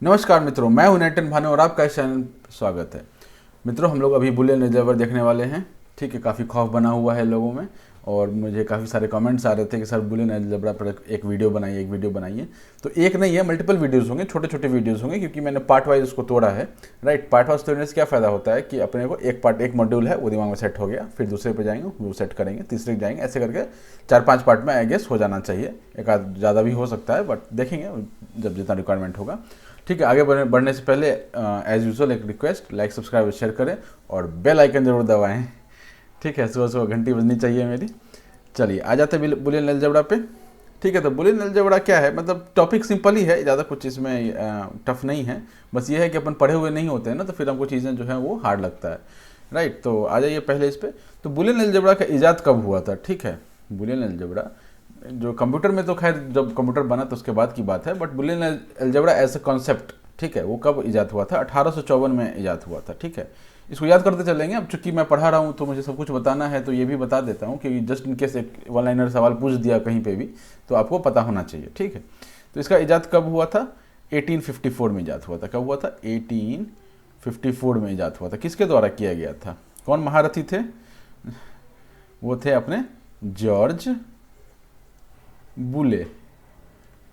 नमस्कार मित्रों, मैं हूं नेटन भानु और आपका इस चैनल पर स्वागत है। मित्रों, हम लोग अभी बुलियन अलजेब्रा देखने वाले हैं। ठीक है, काफ़ी खौफ बना हुआ है लोगों में और मुझे काफ़ी सारे कमेंट्स आ रहे थे कि सर बुलियन अलजेब्रा पर एक वीडियो बनाइए। तो एक नहीं है, मल्टीपल वीडियोस होंगे, छोटे छोटे वीडियोस होंगे, क्योंकि मैंने पार्ट वाइज उसको तोड़ा है। राइट, पार्ट वाइज तोड़ने से क्या फ़ायदा होता है कि अपने को एक मॉड्यूल है वो दिमाग में सेट हो गया, फिर दूसरे पे जाएंगे वो सेट करेंगे, तीसरे पे जाएंगे, ऐसे करके 4-5 पार्ट में आई गेस हो जाना चाहिए। एक आध ज़्यादा भी हो सकता है, बट देखेंगे जब जितना रिक्वायरमेंट होगा। ठीक है, आगे बढ़ने से पहले एज यूजुअल एक रिक्वेस्ट, लाइक सब्सक्राइब और शेयर करें और बेल आइकन जरूर दबाएं। ठीक है, सुबह सुबह घंटी बजनी चाहिए मेरी। चलिए आ जाते हैं बुलियन अलजेब्रा पे। ठीक है, तो बुलियन अलजेब्रा क्या है, मतलब टॉपिक सिंपल ही है, ज़्यादा कुछ इसमें टफ नहीं है। बस ये है कि अपन पढ़े हुए नहीं होते हैं ना, तो फिर हमको चीज़ें जो है वो हार्ड लगता है। राइट, तो आ जाइए पहले इस पर। तो बुलियन अलजेब्रा का ईजाद कब हुआ था? ठीक है, बुलियन अलजेब्रा जो कंप्यूटर में, तो खैर जब कंप्यूटर बना तो उसके बाद की बात है, but Boolean algebra as a concept, ठीक है, वो कब इजाद हुआ था? 1854 में इजाद हुआ था। ठीक है, इसको याद करते चलेंगे। अब चूंकि मैं पढ़ा रहा हूँ तो मुझे सब कुछ बताना है, तो ये भी बता देता हूँ कि जस्ट इन केस एक वन लाइनर सवाल पूछ दिया कहीं पे भी तो आपको पता होना चाहिए। ठीक है, तो इसका इजाद कब हुआ था? 1854 में इजाद हुआ था। कब हुआ था? 1854 में इजाद हुआ था। किसके द्वारा किया गया था? कौन महारथी थे? वो थे अपने जॉर्ज बुले।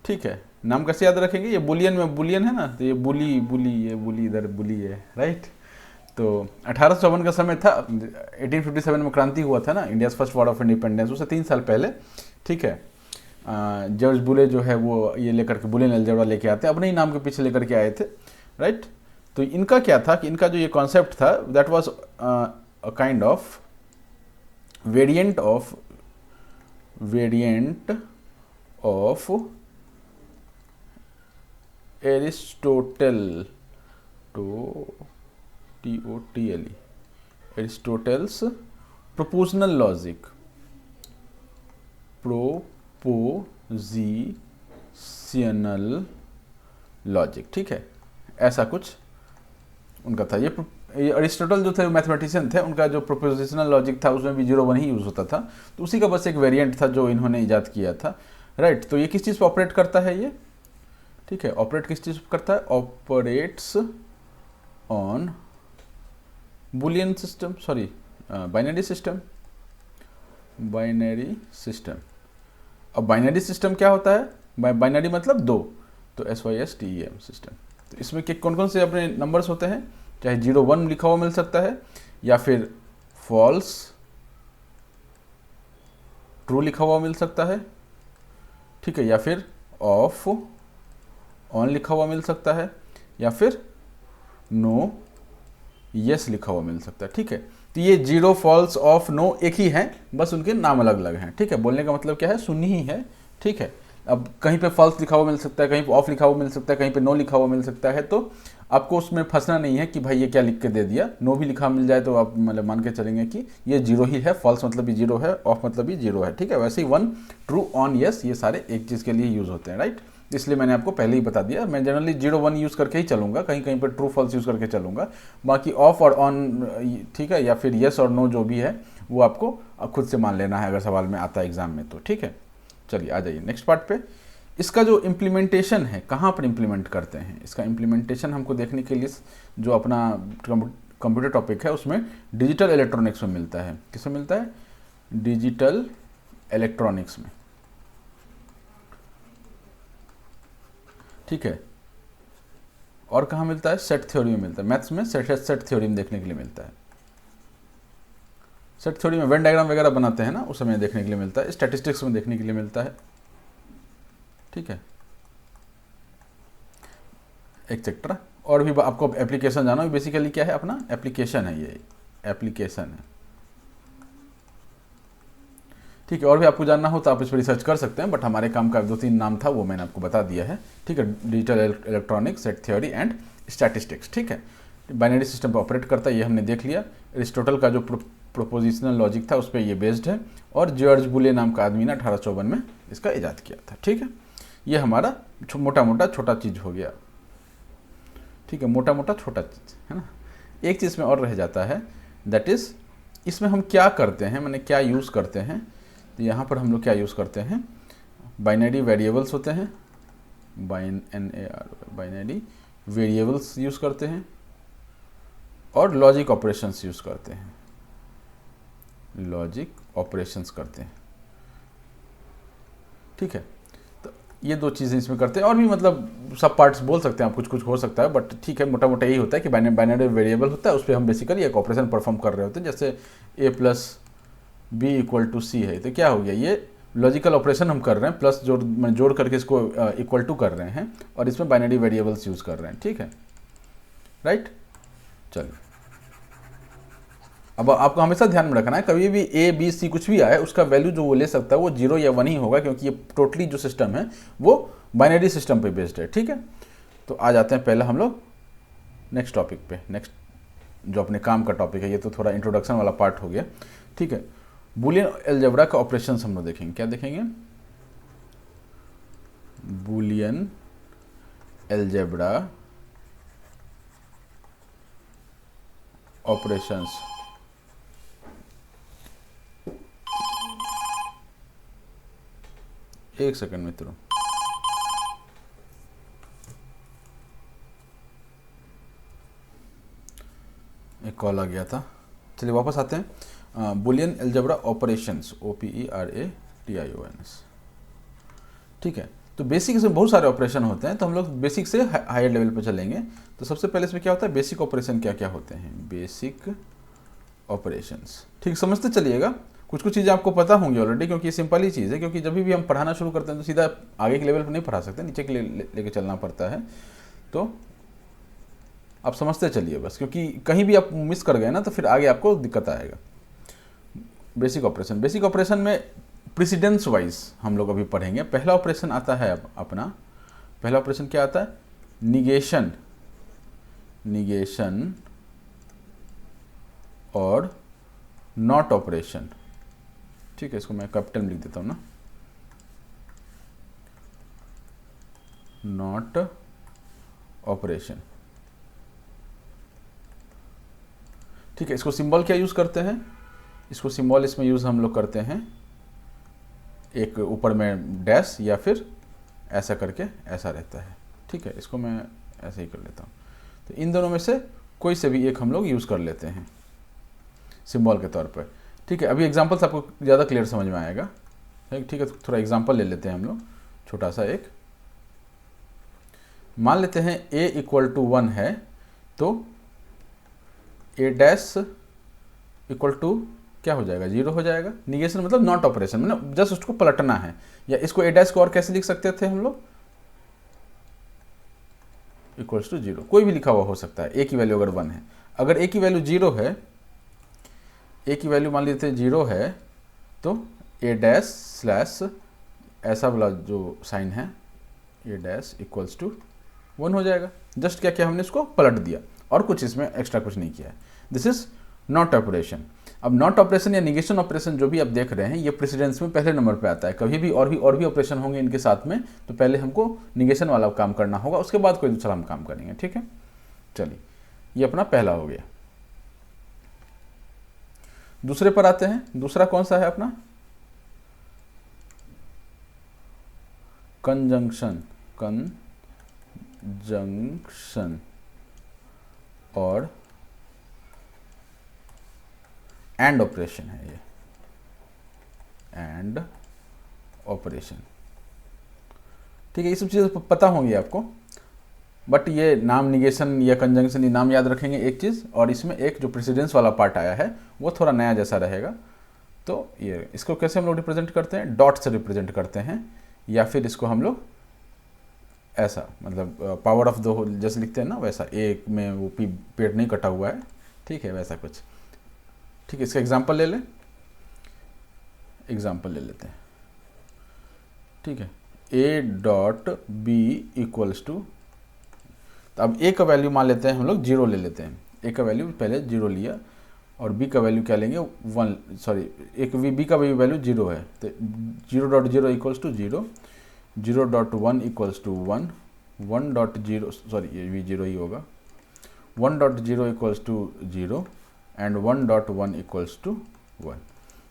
ठीक है, नाम कैसे याद रखेंगे? ये बुलियन में बुलियन है ना, तो ये ये बुली इधर बुली है। राइट, तो 1854 का समय था। 1857 में क्रांति हुआ था ना, India first war of independence, उससे 3 साल पहले। ठीक है, जॉर्ज बुले जो है वो ये लेकर के बुलियन अलजेब्रा लेके आते हैं, अपने ही नाम के पीछे लेकर के आए थे। राइट, तो इनका क्या था कि इनका जो ये कॉन्सेप्ट था, that was a kind of variant of Aristotle, TOTLE, Aristotle's prepositional logic. ठीक है, ऐसा कुछ उनका था। ये अरिस्टोटल जो थे मैथमेटिशियन थे, उनका जो प्रोपोजिशनल लॉजिक था उसमें भी 0-1 ही यूज़ होता था, तो उसी का बस एक वेरिएंट था जो इन्होंने इजाद किया था। राइट, तो ये किस चीज़ पर ऑपरेट करता है ये? ठीक है, ऑपरेट किस चीज़ पर करता है? Operates on Boolean system, sorry binary system. अब बाइनरी सिस्टम क्या होता है? बाइनरी मतलब 2, तो SYSTEM सिस्टम। तो इसमें कौन कौन से अपने नंबर्स होते हैं? चाहे 0-1 लिखा हुआ मिल सकता है, या फिर फॉल्स ट्रू लिखा हुआ मिल सकता है। ठीक है, या फिर ऑफ ऑन लिखा हुआ मिल सकता है, या फिर नो यस लिखा हुआ मिल सकता है। ठीक है, तो ये 0, फॉल्स, ऑफ, नो एक ही हैं, बस उनके नाम अलग अलग हैं। ठीक है, बोलने का मतलब क्या है? सुनी ही है। ठीक है, अब कहीं पे फॉल्स लिखा हुआ मिल सकता है, कहीं पे ऑफ लिखा हुआ मिल सकता है, कहीं पे नो लिखा हुआ मिल सकता है, तो आपको उसमें फंसना नहीं है कि भाई ये क्या लिख के दे दिया। नो भी लिखा मिल जाए तो आप मतलब मान के चलेंगे कि ये 0 ही है, फॉल्स मतलब भी 0 है, ऑफ मतलब भी 0 है। ठीक है, वैसे ही 1, ट्रू, ऑन, यस, ये सारे एक चीज़ के लिए यूज़ होते हैं। राइट, इसलिए मैंने आपको पहले ही बता दिया। मैं जनरली 0-1 यूज़ करके ही चलूँगा, कहीं कहीं पर ट्रू फॉल्स यूज़ करके चलूँगा, बाकी ऑफ और ऑन, ठीक है, या फिर यस और नो जो भी है वो आपको खुद से मान लेना है अगर सवाल में आता है एग्जाम में तो। ठीक है, चलिए आ जाइए नेक्स्ट पार्ट पे। इसका जो इम्प्लीमेंटेशन है, कहाँ पर इम्प्लीमेंट करते हैं, इसका इम्प्लीमेंटेशन हमको देखने के लिए जो अपना कंप्यूटर टॉपिक है उसमें डिजिटल इलेक्ट्रॉनिक्स में मिलता है। किसमें मिलता है? डिजिटल इलेक्ट्रॉनिक्स में। ठीक है, और कहाँ मिलता है? सेट थ्योरी में मिलता है। मैथ्स में सेट थ्योरी में देखने के लिए मिलता है। सेट थ्योरी में वेन डायग्राम वगैरह बनाते हैं ना, उस समय देखने के लिए मिलता है। स्टैटिस्टिक्स में देखने के लिए मिलता है। ठीक है, एक्सेट्रा। और भी आपको एप्लीकेशन जाना है, बेसिकली क्या है? अपना एप्लीकेशन है, ये एप्लीकेशन है। ठीक है, और भी आपको जानना हो तो आप इस पर रिसर्च कर सकते हैं, बट हमारे काम का 2-3 नाम था वो मैंने आपको बता दिया है। ठीक है, digital electronics, set theory and statistics. ठीक है, बाइनरी सिस्टम पर ऑपरेट करता है, ये हमने देख लिया। अरिस्टोटल का जो प्रोपोजिशनल लॉजिक था उस पर ये बेस्ड है, और जॉर्ज बुले नाम का आदमी ने 1854 में इसका इजाद किया था। ठीक है, ये हमारा मोटा मोटा छोटा चीज़ हो गया। ठीक है, मोटा मोटा छोटा चीज़ है ना। एक चीज़ में और रह जाता है, दैट इज़ इसमें हम क्या करते हैं, मैंने क्या यूज़ करते हैं। तो यहाँ पर हम लोग क्या यूज़ करते हैं? बाइनरी वेरिएबल्स होते हैं, बाइनरी वेरिएबल्स यूज़ करते हैं और लॉजिक ऑपरेशंस यूज़ करते हैं, लॉजिक ऑपरेशंस करते हैं। ठीक है, तो ये दो चीज़ें इसमें करते हैं। और भी मतलब सब पार्ट्स बोल सकते हैं आप, कुछ कुछ हो सकता है, बट ठीक है, मोटा मोटा यही होता है कि बाइनरी वेरिएबल होता है, उस पर हम बेसिकली एक ऑपरेशन परफॉर्म कर रहे होते हैं। जैसे a plus B equal to C है, तो क्या हो गया, ये लॉजिकल ऑपरेशन हम कर रहे हैं, प्लस जोड़ करके इसको इक्वल टू कर रहे हैं, और इसमें बाइनरी वेरिएबल्स यूज़ कर रहे हैं। ठीक है, राइट। चलिए, अब आपको हमेशा ध्यान में रखना है, कभी भी ए बी सी कुछ भी आए, उसका वैल्यू जो वो ले सकता है वो 0 या 1 ही होगा, क्योंकि ये टोटली जो सिस्टम है वो बाइनरी सिस्टम पे बेस्ड है। ठीक है, तो आ जाते हैं पहले हम लोग नेक्स्ट टॉपिक पे। नेक्स्ट जो अपने काम का टॉपिक है, ये तो थोड़ा इंट्रोडक्शन वाला पार्ट हो गया। ठीक है, बूलियन अलजेब्रा का ऑपरेशंस हम लोग देखेंगे। क्या देखेंगे? Boolean algebra operations. एक सेकंड मित्रों, एक कॉल आ गया था। चलिए वापस आते हैं। Boolean algebra operations, OPERATIONS। ठीक है, तो बेसिक इसमें बहुत सारे ऑपरेशन होते हैं, तो हम लोग बेसिक से हायर लेवल पे चलेंगे। तो सबसे पहले इसमें क्या होता है, बेसिक ऑपरेशन क्या क्या होते हैं, बेसिक ऑपरेशंस। ठीक, समझते चलिएगा। कुछ कुछ चीज़ें आपको पता होंगी ऑलरेडी, क्योंकि ये सिंपल ही चीज़ है, क्योंकि जब भी हम पढ़ाना शुरू करते हैं तो सीधा आगे के लेवल पर नहीं पढ़ा सकते, नीचे के लेके चलना पड़ता है। तो आप समझते चलिए बस, क्योंकि कहीं भी आप मिस कर गए ना तो फिर आगे आपको दिक्कत आएगा। बेसिक ऑपरेशन, बेसिक ऑपरेशन में प्रेसिडेंस वाइज हम लोग अभी पढ़ेंगे। पहला ऑपरेशन आता है अपना, पहला ऑपरेशन क्या आता है, निगेशन, निगेशन और नॉट ऑपरेशन। ठीक है, इसको मैं कैपिटल में लिख देता हूँ ना, नॉट ऑपरेशन। ठीक है, इसको सिंबल क्या यूज़ करते हैं, इसको सिंबल इसमें यूज़ हम लोग करते हैं, एक ऊपर में डैश या फिर ऐसा करके ऐसा रहता है। ठीक है, इसको मैं ऐसे ही कर लेता हूँ। तो इन दोनों में से कोई से भी एक हम लोग यूज़ कर लेते हैं सिंबल के तौर पर। ठीक है, अभी एग्जांपल्स आपको ज़्यादा क्लियर समझ में आएगा। ठीक है, तो थोड़ा एग्जांपल ले लेते हैं हम लोग, छोटा सा एक। मान लेते हैं a इक्वल टू 1 है, तो a डैश इक्वल टू क्या हो जाएगा, 0 हो जाएगा। निगेशन मतलब नॉट ऑपरेशन, मतलब जस्ट उसको पलटना है। या इसको a डैश को और कैसे लिख सकते थे हम लोग, इक्वल्स टू 0, कोई भी लिखा हुआ हो सकता है। a की वैल्यू अगर 1 है, अगर a की वैल्यू 0 है, a की वैल्यू मान लेते हैं 0 है, तो a डैश स्लैश ऐसा वाला जो साइन है, a डैश इक्वल्स टू 1 हो जाएगा। जस्ट क्या किया हमने, इसको पलट दिया और कुछ इसमें एक्स्ट्रा कुछ नहीं किया है। This is not operation. अब नॉट ऑपरेशन या निगेशन ऑपरेशन जो भी आप देख रहे हैं, ये प्रेसिडेंस में पहले नंबर पे आता है। कभी भी और भी ऑपरेशन होंगे इनके साथ में, तो पहले हमको निगेशन वाला काम करना होगा, उसके बाद कोई दूसरा हम काम करेंगे। ठीक है, चलिए ये अपना पहला हो गया। दूसरे पर आते हैं। दूसरा कौन सा है अपना, कंजंक्शन, कंजंक्शन और एंड ऑपरेशन है ये, एंड ऑपरेशन। ठीक है, ये सब चीज़ें पता होंगी आपको, बट ये नाम निगेशन या कंजंक्शन, ये नाम याद रखेंगे एक चीज़, और इसमें एक जो प्रेसिडेंस वाला पार्ट आया है वो थोड़ा नया जैसा रहेगा। तो ये इसको कैसे हम लोग रिप्रेजेंट करते हैं, डॉट से रिप्रेजेंट करते हैं, या फिर इसको हम लोग ऐसा, मतलब पावर ऑफ द होल जैसे लिखते हैं ना, वैसा, एक में वो पेड़ नहीं कटा हुआ है। ठीक है, वैसा कुछ। ठीक है, इसका एग्जांपल ले लें, एग्जांपल ले लेते हैं। ठीक है, a dot B equals to, तो अब a का वैल्यू मान लेते हैं हम लोग 0 ले लेते हैं। a का वैल्यू पहले 0 लिया, और b का वैल्यू क्या लेंगे, 1, सॉरी, एक b का वैल्यू 0 है, तो 0.0 equals to 0, 0.1 equals to 1, 1.0, sorry ये भी 0 ही होगा, 1.0 equals to 0 and 1.1 equals to 1।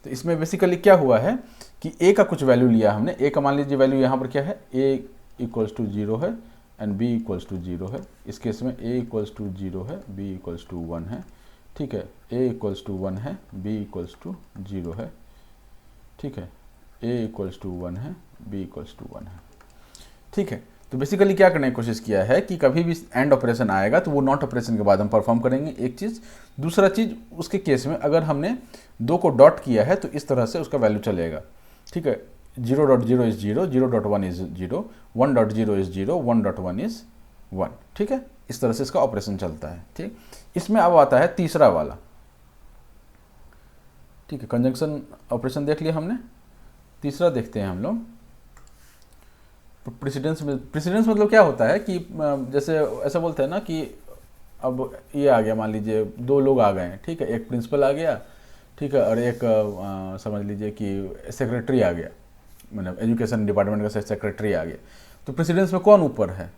तो इसमें बेसिकली क्या हुआ है कि a का कुछ वैल्यू लिया हमने। a का मान लीजिए वैल्यू यहाँ पर क्या है, a इक्वल्स टू 0 है, एंड बी इक्वल्स टू 0 है। इस केस में ए इक्वल्स टू 0 है, बी इक्वल्स टू 1 है, ठीक है। ए इक्वल्स टू 1 है, बी इक्वल्स टू 0 है, ठीक है। ए इक्वल्स टू 1 है, बी इक्वल्स टू 1 है, ठीक है। तो बेसिकली क्या करने की कोशिश किया है कि कभी भी एंड ऑपरेशन आएगा तो वो नॉट ऑपरेशन के बाद हम परफॉर्म करेंगे, एक चीज़। दूसरा चीज़, उसके केस में अगर हमने 2 को डॉट किया है तो इस तरह से उसका वैल्यू चलेगा, ठीक है। 0.0 इज 0, 0.1 इज 0, 1.0 इज 0, 1.1 इज 1, ठीक है। इस तरह से इसका ऑपरेशन चलता है, ठीक। इसमें अब आता है तीसरा वाला, ठीक है। कंजंक्शन ऑपरेशन देख लिया हमने, तीसरा देखते हैं हम लोग प्रेसिडेंस में। प्रेसिडेंस मतलब क्या होता है कि जैसे ऐसा बोलते हैं ना कि अब ये आ गया, मान लीजिए 2 लोग आ गए हैं, ठीक है। एक प्रिंसिपल आ गया, ठीक है, और एक समझ लीजिए कि सेक्रेटरी आ गया, मतलब एजुकेशन डिपार्टमेंट का सेक्रेटरी आ गया। तो प्रेसिडेंस में कौन ऊपर है?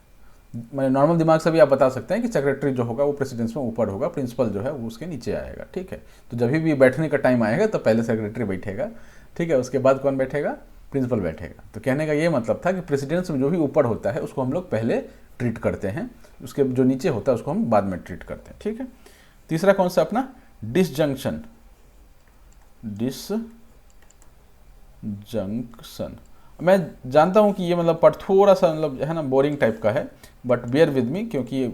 मतलब नॉर्मल दिमाग से भी आप बता सकते हैं कि सेक्रेटरी जो होगा वो प्रेसिडेंस में ऊपर होगा, प्रिंसिपल जो है वो उसके नीचे आएगा, ठीक है। तो जब भी बैठने का टाइम आएगा तो पहले सेक्रेटरी बैठेगा, ठीक है, उसके बाद कौन बैठेगा? प्रिंसिपल बैठेगा। तो कहने का ये मतलब था कि प्रेसिडेंस में जो भी ऊपर होता है उसको हम लोग पहले ट्रीट करते हैं, उसके जो नीचे होता है उसको हम बाद में ट्रीट करते हैं, ठीक है। तीसरा कौन सा अपना? डिसजंक्शन। डिसजंक्शन, मैं जानता हूँ कि ये मतलब पार्ट थोड़ा सा मतलब है ना बोरिंग टाइप का है, बट बियर विद मी, क्योंकि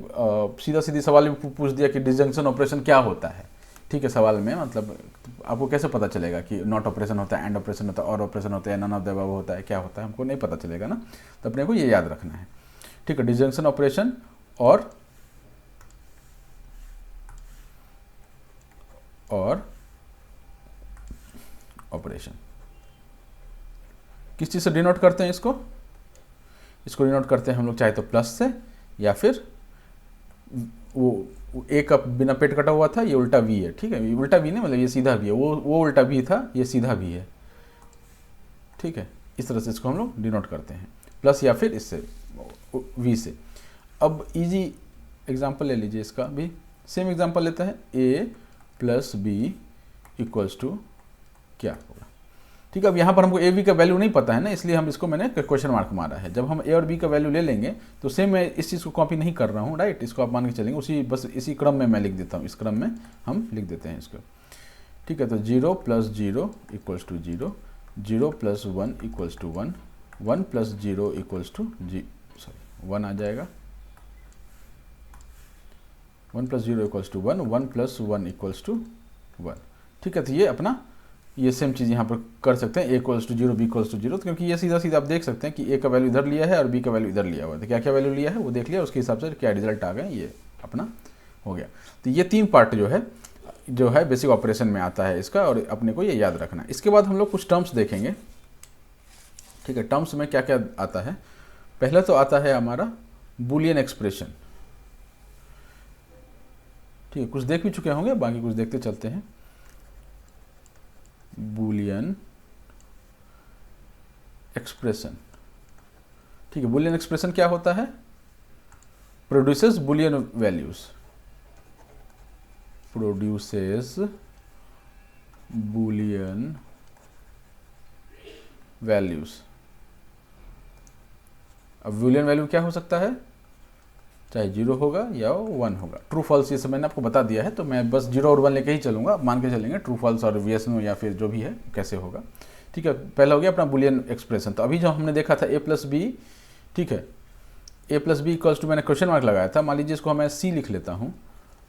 सीधा सीधी सवाल भी पूछ दिया कि डिसजंक्शन ऑपरेशन क्या होता है, ठीक है। सवाल में मतलब आपको कैसे पता चलेगा कि नॉट ऑपरेशन होता है, एंड ऑपरेशन होता है, और ऑपरेशन होता है, नन ऑफ द अबव होता है, क्या होता है, हमको नहीं पता चलेगा ना। तो अपने को ये याद रखना है, ठीक है। डिसजंक्शन ऑपरेशन और ऑपरेशन किस चीज़ से डिनोट करते हैं इसको? इसको डिनोट करते हैं हम लोग चाहे तो प्लस से, या फिर वो ए का बिना पेट कटा हुआ था, ये उल्टा वी है, ठीक है। ये उल्टा वी नहीं, मतलब ये सीधा वी है, वो उल्टा वी था, ये सीधा वी है, ठीक है। इस तरह से इसको हम लोग डिनोट करते हैं, प्लस या फिर इससे वी से। अब इजी एग्जांपल ले लीजिए, इसका भी सेम एग्जांपल लेते हैं। ए प्लस बी इक्वल्स टू क्या होगा, ठीक है। अब यहाँ पर हमको ए बी का वैल्यू नहीं पता है ना, इसलिए हम इसको मैंने क्वेश्चन मार्क मारा है। जब हम ए और बी का वैल्यू ले लेंगे तो सेम मैं इस चीज़ को कॉपी नहीं कर रहा हूँ, राइट। इसको आप मान के चलेंगे, उसी बस इसी क्रम में मैं लिख देता हूँ, इस क्रम में हम लिख देते हैं इसको, ठीक है। तो 0 + 0 equals to 0, 0 + 1 equals to 1, 1 + 0 equals to 1 आ जाएगा, 1 + 0 इक्वल्स टू 1, 1 + 1 इक्वल्स टू 1, ठीक है। तो ये अपना ये सेम चीज़ यहाँ पर कर सकते हैं, a = 0, b = 0, क्योंकि ये सीधा सीधा आप देख सकते हैं कि a का वैल्यू इधर लिया है और b का वैल्यू इधर लिया हुआ है। तो क्या क्या वैल्यू लिया है वो देख लिया, उसके हिसाब से क्या रिजल्ट आ गए, ये अपना हो गया। तो ये 3 पार्ट जो है बेसिक ऑपरेशन में आता है इसका, और अपने को ये याद रखना है। इसके बाद हम लोग कुछ टर्म्स देखेंगे, ठीक है। टर्म्स में क्या क्या आता है? पहला तो आता है हमारा बूलियन एक्सप्रेशन, ठीक है। कुछ देख भी चुके होंगे, बाकी कुछ देखते चलते हैं। बूलियन एक्सप्रेशन, ठीक है। बूलियन एक्सप्रेशन क्या होता है? Produces Boolean values, produces Boolean values. अब बूलियन वैल्यू क्या हो सकता है? चाहे 0 होगा या 1 होगा। ट्रू फॉल्स ये सब मैंने आपको बता दिया है, तो मैं बस 0 और 1 लेके ही चलूँगा, मान के चलेंगे ट्रू फॉल्स और yes नो या फिर जो भी है कैसे होगा, ठीक है। पहला हो गया अपना बूलियन एक्सप्रेशन। तो अभी जो हमने देखा था a + b, ठीक है, a + b इक्वल्स टू, मैंने क्वेश्चन मार्क लगाया था, मान लीजिए इसको मैं c लिख लेता हूँ,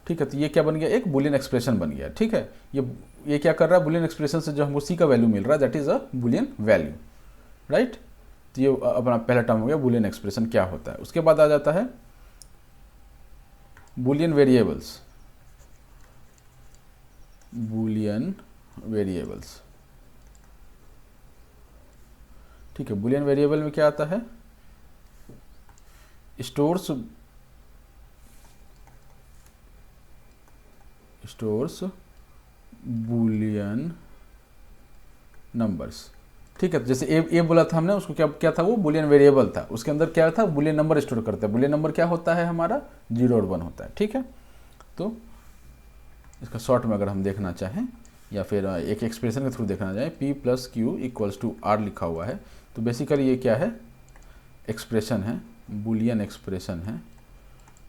ठीक है। तो ये क्या बन गया? एक बूलियन एक्सप्रेशन बन गया, ठीक है। ये क्या कर रहा है? बूलियन एक्सप्रेशन से जो हमको c का वैल्यू मिल रहा है, that is a Boolean value, right. तो ये अपना पहला टर्म हो गया बूलियन एक्सप्रेशन क्या होता है। उसके बाद आ जाता है बूलियन वेरिएबल्स, बूलियन वेरिएबल्स, ठीक है। बूलियन वेरिएबल में क्या आता है? स्टोर्स बूलियन नंबर्स, ठीक है। जैसे ए बोला था हमने, उसको क्या था? वो बूलियन वेरिएबल था, उसके अंदर क्या था? बूलियन नंबर स्टोर करता है। बूलियन नंबर क्या होता है हमारा? 0 और 1 होता है, ठीक है। तो इसका शॉर्ट में अगर हम देखना चाहें या फिर एक एक्सप्रेशन के थ्रू देखना चाहें, p + q = r लिखा हुआ है। तो बेसिकली ये क्या है? एक्सप्रेशन है, बूलियन एक्सप्रेशन है,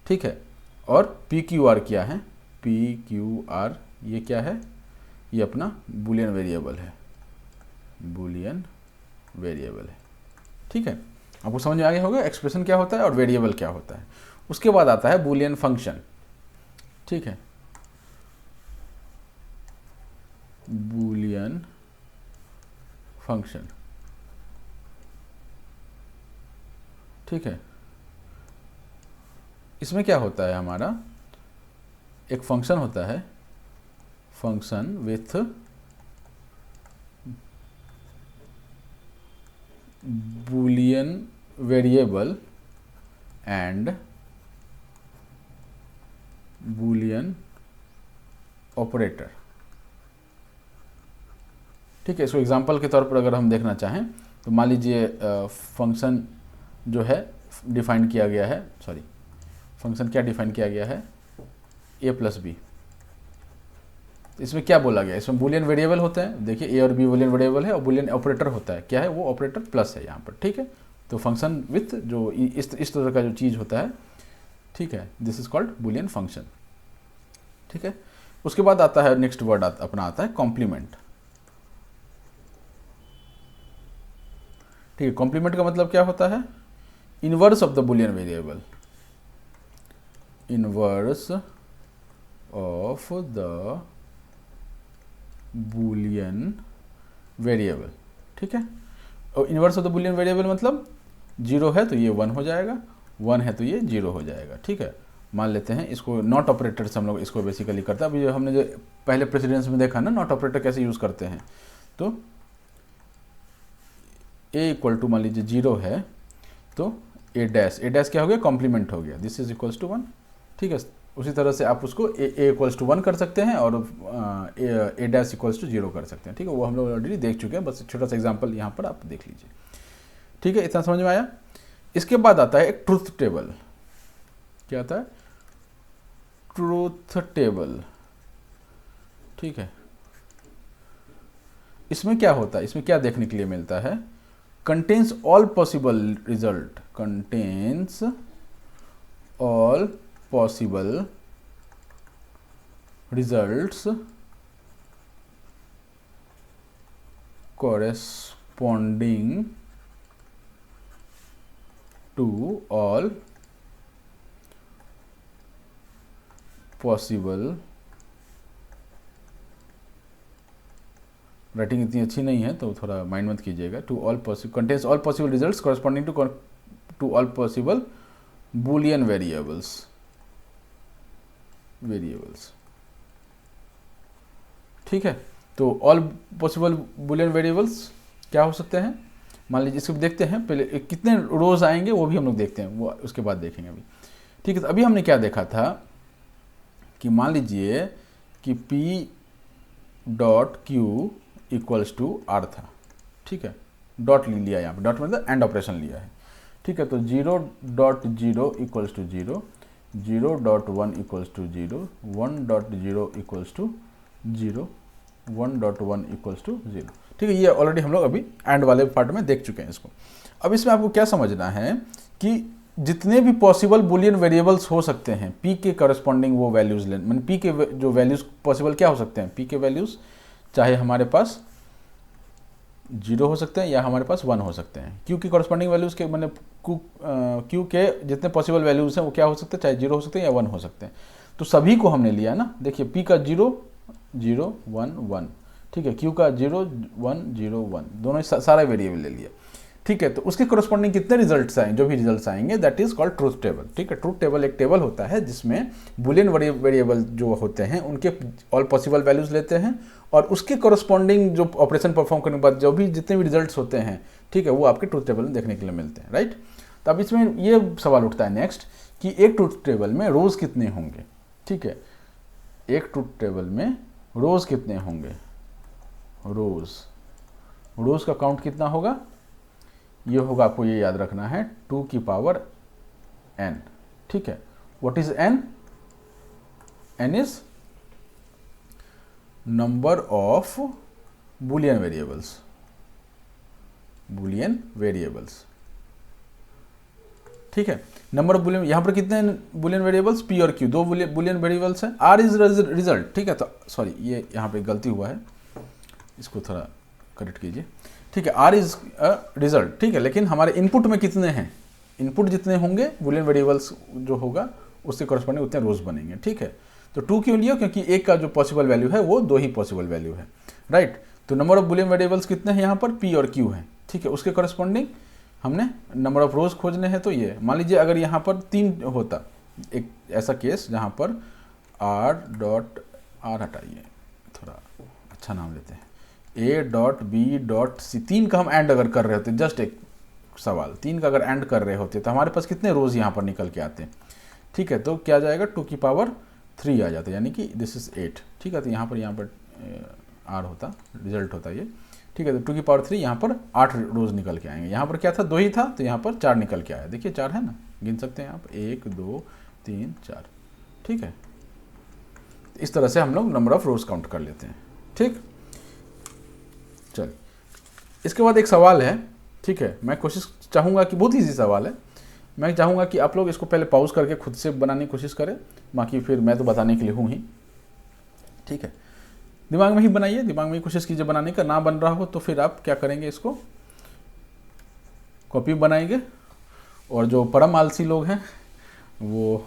ठीक है। और पी क्यू आर क्या है, पी क्यू आर ये क्या है, ये अपना बूलियन वेरिएबल है, बूलियन वेरिएबल है, ठीक है। आपको समझ में आ गया होगा एक्सप्रेशन क्या होता है और वेरिएबल क्या होता है। उसके बाद आता है बूलियन फंक्शन, ठीक है, बूलियन फंक्शन, ठीक है। इसमें क्या होता है, हमारा एक फंक्शन होता है, function with Boolean variable and Boolean operator, ठीक है। इसको एग्जांपल के तौर पर अगर हम देखना चाहें तो मान लीजिए फंक्शन जो है डिफाइन किया गया है, सॉरी फंक्शन क्या डिफाइन किया गया है, a प्लस बी। इसमें क्या बोला गया, इसमें बूलियन वेरिएबल होते हैं, देखिए a और b बूलियन वेरिएबल है और बूलियन ऑपरेटर होता है, क्या है वो ऑपरेटर प्लस है यहाँ पर, ठीक है। तो फंक्शन विथ जो इस तरह का जो चीज़ होता है, ठीक है, this is called Boolean function, ठीक है। उसके बाद आता है नेक्स्ट वर्ड अपना आता है कॉम्प्लीमेंट, ठीक है। कॉम्प्लीमेंट का मतलब क्या होता है, inverse of the Boolean variable, inverse of the Boolean variable, ठीक है। और inverse of the Boolean variable मतलब 0 है तो ये 1 हो जाएगा, 1 है तो ये 0 हो जाएगा, ठीक है। मान लेते हैं इसको नॉट ऑपरेटर से हम लोग इसको बेसिकली करते हैं। अभी जो हमने जो पहले प्रेसिडेंस में देखा ना नॉट ऑपरेटर कैसे यूज़ करते हैं, तो a इक्वल टू मान लीजिए 0 है तो a डैश क्या हो गया, कॉम्प्लीमेंट हो गया, दिस इज इक्वल्स टू 1, ठीक है। उसी तरह से आप उसको a इक्वल्स टू 1 कर सकते हैं और a डैश इक्वल्स टू 0 कर सकते हैं, ठीक है। वो हम लोग ऑलरेडी देख चुके हैं, बस छोटा सा एग्जांपल यहाँ पर आप देख लीजिए, ठीक है। इतना समझ में आया। इसके बाद आता है एक ट्रूथ टेबल, क्या आता है, ट्रूथ टेबल, ठीक है। इसमें क्या होता है, इसमें क्या देखने के लिए मिलता है, contains all possible result, contains all possible results corresponding to all possible, writing इतनी अच्छी नहीं है तो थोड़ा माइंड मत कीजिएगा, to all possible, contains all possible results corresponding to all possible Boolean variables, ठीक है। तो ऑल पॉसिबल बूलियन वेरिएबल्स क्या हो सकते हैं, मान लीजिए इसको देखते हैं, पहले कितने रोज आएंगे वो भी हम लोग देखते हैं, वो उसके बाद देखेंगे अभी, ठीक है। तो अभी हमने क्या देखा था कि मान लीजिए कि p dot Q equals to R था, ठीक है। डॉट लिया यहाँ पे, डॉट मतलब एंड ऑपरेशन लिया है, ठीक है। तो 0.0 equals to 0, 0.1 equals to 0, 1.0 equals to 0, 1.1 equals to 0, ठीक है। ये ऑलरेडी हम लोग अभी एंड वाले पार्ट में देख चुके हैं इसको। अब इसमें आपको क्या समझना है कि जितने भी पॉसिबल बूलियन वेरिएबल्स हो सकते हैं p के करस्पॉन्डिंग वो वैल्यूज़ लें, मैंने p के जो वैल्यूज़ पॉसिबल क्या हो सकते हैं, p के वैल्यूज़ चाहे हमारे पास 0 हो सकते हैं या हमारे पास 1 हो सकते हैं। q की करस्पॉन्डिंग वैल्यूज़ के मैंने q के जितने पॉसिबल वैल्यूज़ हैं वो क्या हो सकते हैं, चाहे 0 हो सकते हैं या 1 हो सकते हैं। तो सभी को हमने लिया ना, देखिए p का 0 0 1 1, ठीक है, q का 0 1 0 1, दोनों सारा वेरिएबल ले लिया, ठीक है। तो उसके करस्पॉन्डिंग कितने रिजल्ट्स आएंगे, जो भी रिजल्ट्स आएंगे that is called truth table, ठीक है। ट्रूथ टेबल एक टेबल होता है जिसमें बूलियन वेरिएबल जो होते हैं उनके ऑल पॉसिबल वैल्यूज लेते हैं और उसके करस्पॉन्डिंग जो ऑपरेशन परफॉर्म करने के बाद जो भी जितने भी रिजल्ट्स होते हैं, ठीक है, वो आपके ट्रूथ टेबल में देखने के लिए मिलते हैं, राइट। तो अब इसमें ये सवाल उठता है नेक्स्ट कि एक ट्रूथ टेबल में रोज कितने होंगे, ठीक है। एक ट्रूथ टेबल में रोज कितने होंगे, रोज का काउंट कितना होगा, ये होगा, आपको ये याद रखना है 2 की पावर n, ठीक है। What is n, n is number of Boolean variables, ठीक है। नंबर ऑफ बुलियन, यहाँ पर कितने बुलियन वेरिएबल्स, पी और क्यू, दो बुलियन वेरिएबल्स हैं। आर इज रिजल्ट, ठीक है। तो सॉरी, ये यहाँ पे गलती हुआ है, इसको थोड़ा करेक्ट कीजिए, ठीक है। आर इज रिजल्ट, ठीक है। लेकिन हमारे इनपुट में कितने हैं, इनपुट जितने होंगे बुलियन वेरिएबल्स जो होगा उसके कॉरस्पॉन्डिंग उतने रोज बनेंगे, ठीक है। तो 2 क्यों लिया, क्योंकि एक का जो पॉसिबल वैल्यू है वो 2 ही पॉसिबल वैल्यू है, राइट। तो नंबर ऑफ बुलियन वेरिएबल्स कितने हैं यहाँ पर, पी और क्यू हैं, ठीक है। उसके कॉरस्पॉन्डिंग हमने नंबर ऑफ रोज खोजने हैं। तो ये मान लीजिए अगर यहाँ पर 3 होता, एक ऐसा केस जहाँ पर आर डॉट, आर हटाइए, थोड़ा अच्छा नाम लेते हैं, A dot B dot C, 3 का हम एंड अगर कर रहे होते, जस्ट एक सवाल, 3 का अगर एंड कर रहे होते तो हमारे पास कितने रोज यहाँ पर निकल के आते हैं, ठीक है। तो क्या जाएगा, 2 की पावर 3 आ जाता है, यानी कि दिस इज 8, ठीक है। तो यहाँ पर आर होता, रिजल्ट होता ये, ठीक है। तो 2 की पावर 3, यहाँ पर 8 रोज निकल के आएंगे। यहाँ पर क्या था, 2 ही था, तो यहाँ पर 4 निकल के आया, देखिए 4 है ना, गिन सकते हैं आप, 1 2 3 4, ठीक है। इस तरह से हम लोग नंबर ऑफ रोज काउंट कर लेते हैं, ठीक। चलिए, इसके बाद एक सवाल है, ठीक है। मैं कोशिश चाहूँगा कि, बहुत ईजी सवाल है, मैं चाहूँगा कि आप लोग इसको पहले पॉज करके खुद से बनाने की कोशिश करें, बाकी फिर मैं तो बताने के लिए हूँ ही, ठीक है। दिमाग में ही बनाइए, दिमाग में ही कोशिश कीजिए बनाने का, ना बन रहा हो तो फिर आप क्या करेंगे, इसको कॉपी बनाएंगे, और जो परम आलसी लोग हैं वो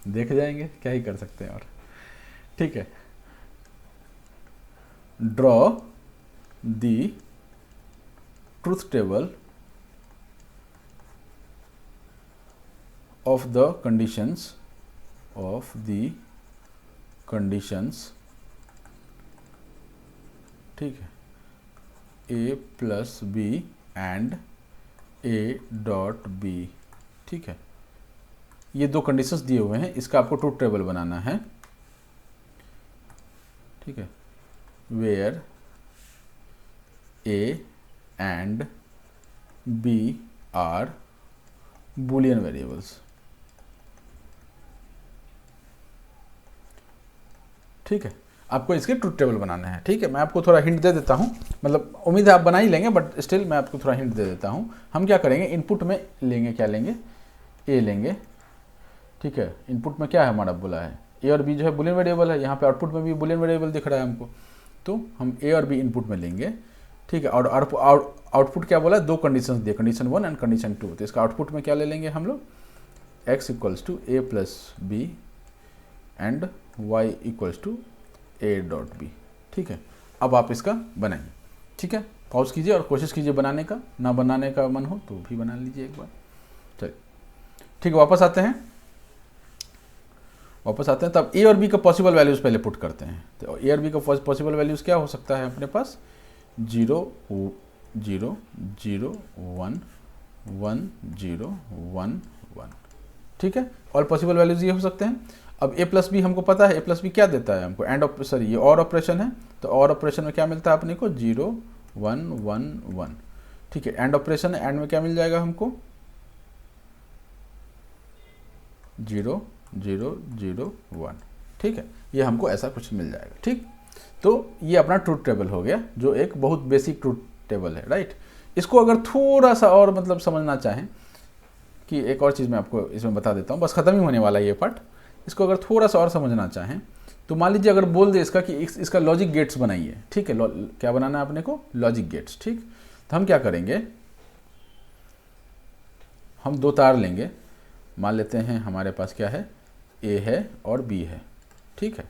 देख जाएंगे, क्या ही कर सकते हैं और, ठीक है। Draw the truth table of the conditions ठीक है, a plus B and a dot B, ठीक है। ये 2 कंडीशंस दिए हुए हैं, इसका आपको ट्रूथ टेबल बनाना है, ठीक है। Where a and b are Boolean variables, ठीक है। आपको इसके ट्रूथ टेबल बनाना है, ठीक है। मैं आपको थोड़ा हिंट दे देता हूँ, मतलब उम्मीद है आप बना ही लेंगे, बट स्टिल मैं आपको थोड़ा हिंट दे देता हूँ। हम क्या करेंगे, इनपुट में लेंगे, क्या लेंगे, ए लेंगे, ठीक है। इनपुट में क्या है हमारा बोला है, ए और बी जो है बुलियन वेरिएबल है, यहाँ पे आउटपुट में भी बुलियन वेरिएबल दिख रहा है हमको, तो हम ए और बी इनपुट में लेंगे, ठीक है। और आउटपुट क्या बोला है, 2 कंडीशन दिए, कंडीशन 1 एंड कंडीशन 2। तो इसका आउटपुट में क्या ले लेंगे हम लोग, x equals to A plus B and y equals to A dot B, ठीक है। अब आप इसका बनाइए, ठीक है। पॉज कीजिए और कोशिश कीजिए बनाने का, ना बनाने का मन हो तो भी बना लीजिए एक बार, चलिए, ठीक है। वापस आते हैं, तब ए और बी का पॉसिबल वैल्यूज पहले पुट करते हैं। तो ए और बी का पॉसिबल वैल्यूज क्या हो सकता है अपने पास, 0 0 0 1 1 0 1 1, ठीक है। और पॉसिबल वैल्यूज ये हो सकते हैं। अब ए प्लस बी हमको पता है, ए प्लस बी क्या देता है हमको, एंड सॉरी ये और ऑपरेशन है, तो और ऑपरेशन में क्या मिलता है अपने को, 0 1 1 1, ठीक है। एंड ऑपरेशन है, एंड में क्या मिल जाएगा हमको, 0 0 0 1, ठीक है। ये हमको ऐसा कुछ मिल जाएगा, ठीक। तो ये अपना ट्रूथ टेबल हो गया, जो एक बहुत बेसिक ट्रूथ टेबल है, राइट। इसको अगर थोड़ा सा और मतलब समझना चाहें, कि एक और चीज़ मैं आपको इसमें बता देता हूँ, बस ख़त्म ही होने वाला है ये पार्ट। इसको अगर थोड़ा सा और समझना चाहें तो मान लीजिए अगर बोल दे इसका कि इसका लॉजिक गेट्स बनाइए, ठीक है। क्या बनाना है अपने को, लॉजिक गेट्स, ठीक। तो हम क्या करेंगे, हम 2 तार लेंगे, मान लेते हैं हमारे पास क्या है, ए है और बी है, ठीक है।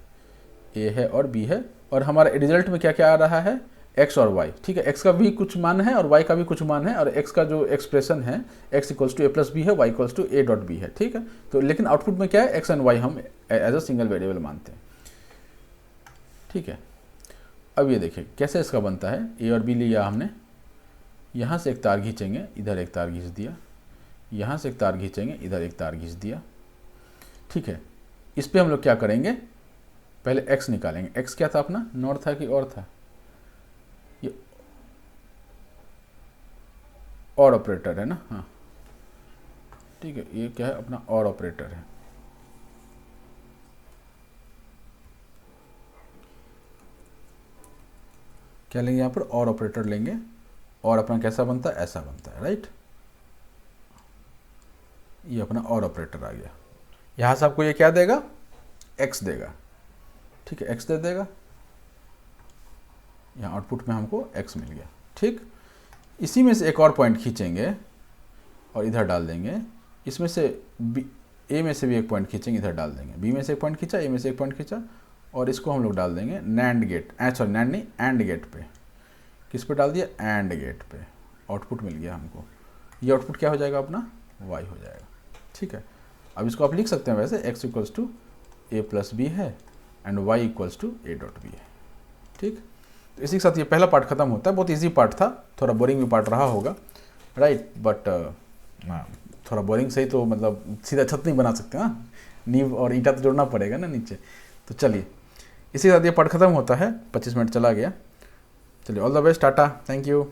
ए है और बी है, और हमारे रिजल्ट में क्या क्या आ रहा है, x और y, ठीक है। x का भी कुछ मान है और y का भी कुछ मान है, और x का जो एक्सप्रेशन है x equals to A plus B है, y equals to A dot B है, ठीक है। तो लेकिन आउटपुट में क्या है, x एंड y हम एज अ सिंगल वेरिएबल मानते हैं, ठीक है। अब ये देखिए कैसे इसका बनता है, ए और बी लिया हमने, यहाँ से एक तार खींचेंगे, इधर एक तार खींच दिया, यहाँ से एक तार खींचेंगे, इधर एक तार खींच दिया, ठीक है। इस पर हम लोग क्या करेंगे, पहले x निकालेंगे। x क्या था अपना, नॉर था कि और था, ये और ऑपरेटर है ना, हाँ ठीक है। ये क्या है अपना और ऑपरेटर है, क्या लेंगे यहाँ पर, और ऑपरेटर लेंगे, और अपना कैसा बनता है, ऐसा बनता है, राइट। ये अपना और ऑपरेटर आ गया। यहाँ से आपको ये क्या देगा, x देगा, ठीक है, x दे देगा, यहाँ आउटपुट में हमको x मिल गया। ठीक, इसी में से एक और पॉइंट खींचेंगे और इधर डाल देंगे, इसमें से ए में से भी एक पॉइंट खींचेंगे, इधर डाल देंगे, बी में से एक पॉइंट खींचा, ए में से एक पॉइंट खींचा, और इसको हम लोग डाल देंगे नैंड गेट, सॉरी नैंड नहीं, एंड गेट पे। किस पे डाल दिया, एंड गेट पे। आउटपुट मिल गया हमको, ये आउटपुट क्या हो जाएगा अपना, y हो जाएगा। ठीक है, अब इसको आप लिख सकते हैं वैसे, x equals to A plus B है and y equals to A dot B है। ठीक, तो इसी के साथ ये पहला पार्ट खत्म होता है। बहुत ईजी पार्ट था, थोड़ा बोरिंग भी पार्ट रहा होगा, राइट, बट थोड़ा बोरिंग सही तो मतलब सीधा छत नहीं बना सकते ना, नींव और ईंटा तो जोड़ना पड़ेगा ना नीचे। तो चलिए, इसी के साथ ये पार्ट खत्म होता है। 25 मिनट चला गया। चलिए, all the best, Tata, thank you.